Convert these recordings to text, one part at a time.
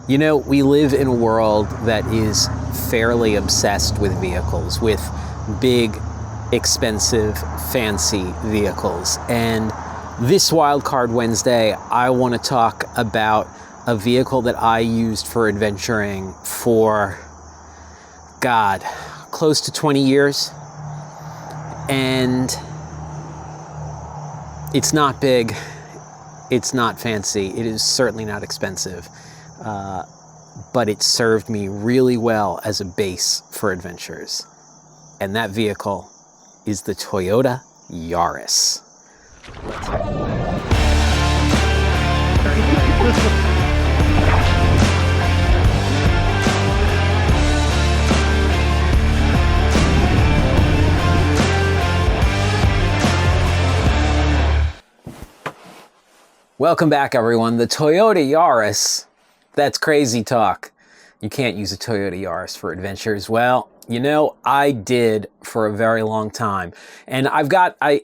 You know, we live in a world that is fairly obsessed with vehicles, with big, expensive, fancy vehicles. And this Wildcard Wednesday, I want to talk about a vehicle that I used for adventuring for, God, close to 20 years. And it's not big, it's not fancy, it is certainly not expensive. But it served me really well as a base for adventures. And that vehicle is the Toyota Yaris. Welcome back, everyone. The Toyota Yaris. That's crazy talk. You can't use a Toyota Yaris for adventures. Well, you know, I did for a very long time. And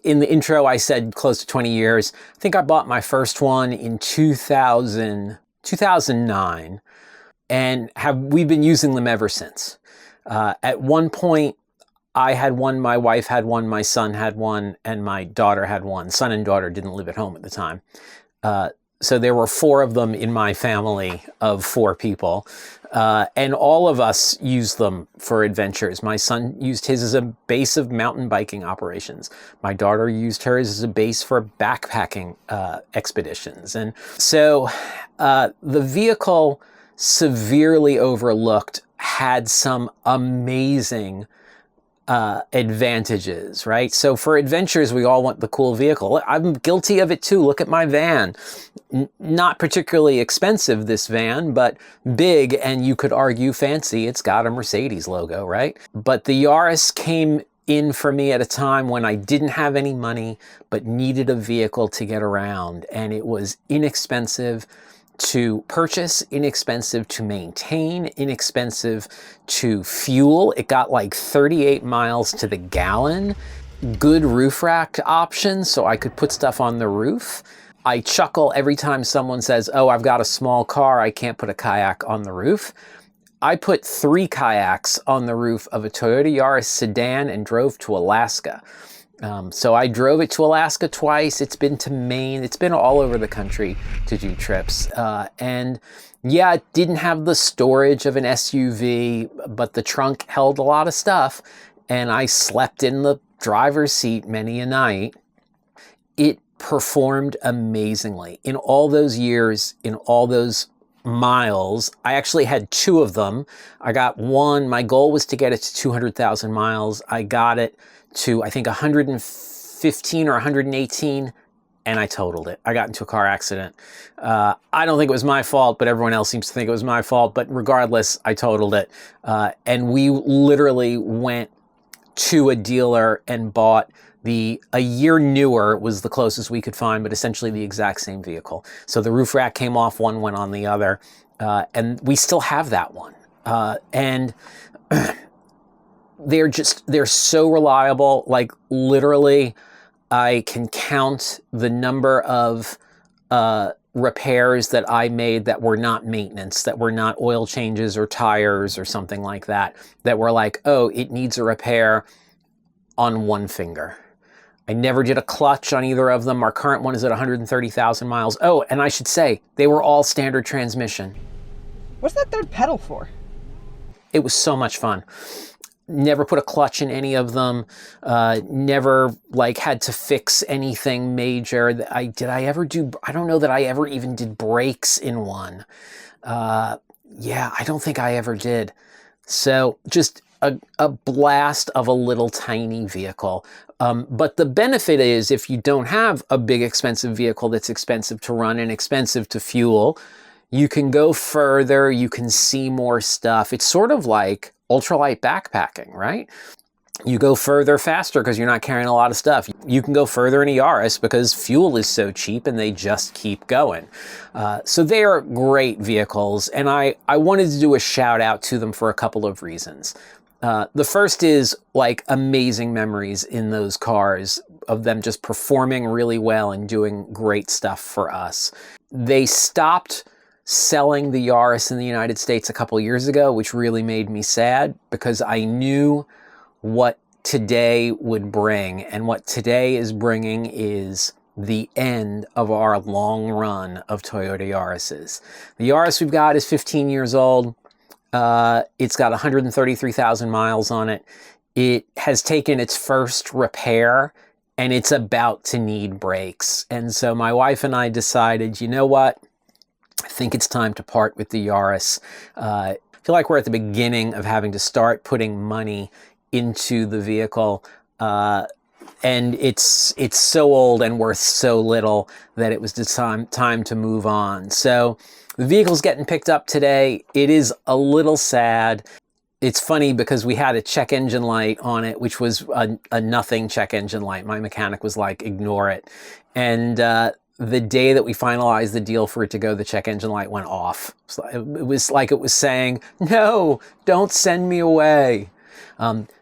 in the intro, I said close to 20 years. I think I bought my first one in 2009, and we've been using them ever since. At one point, I had one, my wife had one, my son had one, and my daughter had one. Son and daughter didn't live at home at the time. So there were four of them in my family of four people. And all of us used them for adventures. My son used his as a base of mountain biking operations. My daughter used hers as a base for backpacking expeditions. And so the vehicle, severely overlooked, had some amazing advantages, right? So for adventures, we all want the cool vehicle. I'm guilty of it too. Look at my van. Not particularly expensive, this van, but big, and you could argue fancy. It's got a Mercedes logo, right? But the Yaris came in for me at a time when I didn't have any money, but needed a vehicle to get around. And it was inexpensive to purchase, inexpensive to maintain, inexpensive to fuel. It got like 38 miles to the gallon. Good roof rack options, so I could put stuff on the roof. I chuckle every time someone says, oh, I've got a small car, I can't put a kayak on the roof. I put 3 kayaks on the roof of a Toyota Yaris sedan and drove to Alaska. So I drove it to Alaska twice. It's been to Maine. It's been all over the country to do trips. And yeah, it didn't have the storage of an SUV, but the trunk held a lot of stuff. And I slept in the driver's seat many a night. It performed amazingly. In all those years, in all those miles, I actually had 2 of them. I got one. My goal was to get it to 200,000 miles. I got it to, I think, 115 or 118, and I totaled it. I got into a car accident. I don't think it was my fault, but everyone else seems to think it was my fault. But regardless, I totaled it. And we literally went to a dealer and bought a year newer was the closest we could find, but essentially the exact same vehicle. So the roof rack came off, one went on the other, and we still have that one. And they're so reliable. Like literally, I can count the number of repairs that I made that were not maintenance, that were not oil changes or tires or something like that, that were like, oh, it needs a repair, on one finger. I never did a clutch on either of them. Our current one is at 130,000 miles. Oh, and I should say, they were all standard transmission. What's that third pedal for? It was so much fun. Never put a clutch in any of them. Never had to fix anything major. I don't know that I ever even did brakes in one. Yeah, I don't think I ever did. So just a blast of a little tiny vehicle. But the benefit is, if you don't have a big expensive vehicle that's expensive to run and expensive to fuel, you can go further, you can see more stuff. It's sort of like ultralight backpacking, right? You go further faster because you're not carrying a lot of stuff. You can go further in a Yaris because fuel is so cheap and they just keep going. So they are great vehicles, and I wanted to do a shout out to them for a couple of reasons. The first is amazing memories in those cars of them just performing really well and doing great stuff for us. They stopped selling the Yaris in the United States a couple years ago, which really made me sad because I knew what today would bring. And what today is bringing is the end of our long run of Toyota Yarises. The Yaris we've got is 15 years old. It's got 133,000 miles on it. It has taken its first repair and it's about to need brakes. And so my wife and I decided, you know what? I think it's time to part with the Yaris. I feel like we're at the beginning of having to start putting money into the vehicle. And it's so old and worth so little that it was the time to move on. So the vehicle's getting picked up today. It is a little sad. It's funny because we had a check engine light on it, which was a nothing check engine light. My mechanic was like, ignore it. And the day that we finalized the deal for it to go, the check engine light went off. It was like it was saying, no, don't send me away.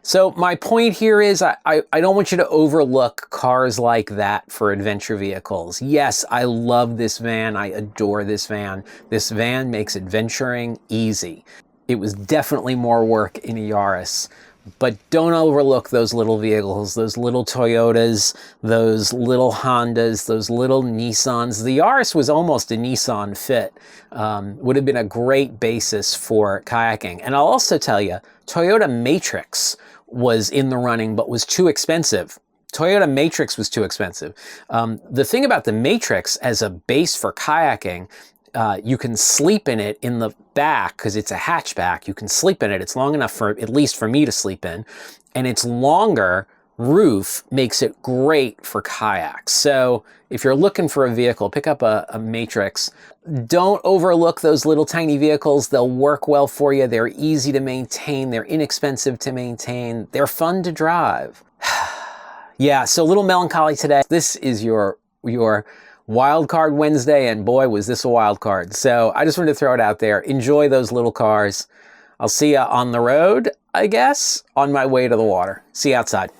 So my point here is I don't want you to overlook cars like that for adventure vehicles. Yes, I love this van. I adore this van. This van makes adventuring easy. It was definitely more work in a Yaris, but don't overlook those little vehicles, those little Toyotas, those little Hondas, those little Nissans. The Yaris was almost a Nissan Fit. Would have been a great basis for kayaking. And I'll also tell you, Toyota Matrix was in the running, but was too expensive. Toyota Matrix was too expensive. The thing about the Matrix as a base for kayaking, you can sleep in it in the back because it's a hatchback. You can sleep in it. It's long enough for, at least for me, to sleep in. And its longer roof makes it great for kayaks. So if you're looking for a vehicle, pick up a Matrix. Don't overlook those little tiny vehicles. They'll work well for you. They're easy to maintain. They're inexpensive to maintain. They're fun to drive. Yeah, so a little melancholy today. This is your Wild Card Wednesday, and boy, was this a wild card. So I just wanted to throw it out there. Enjoy those little cars. I'll see you on the road, I guess, on my way to the water. See you outside.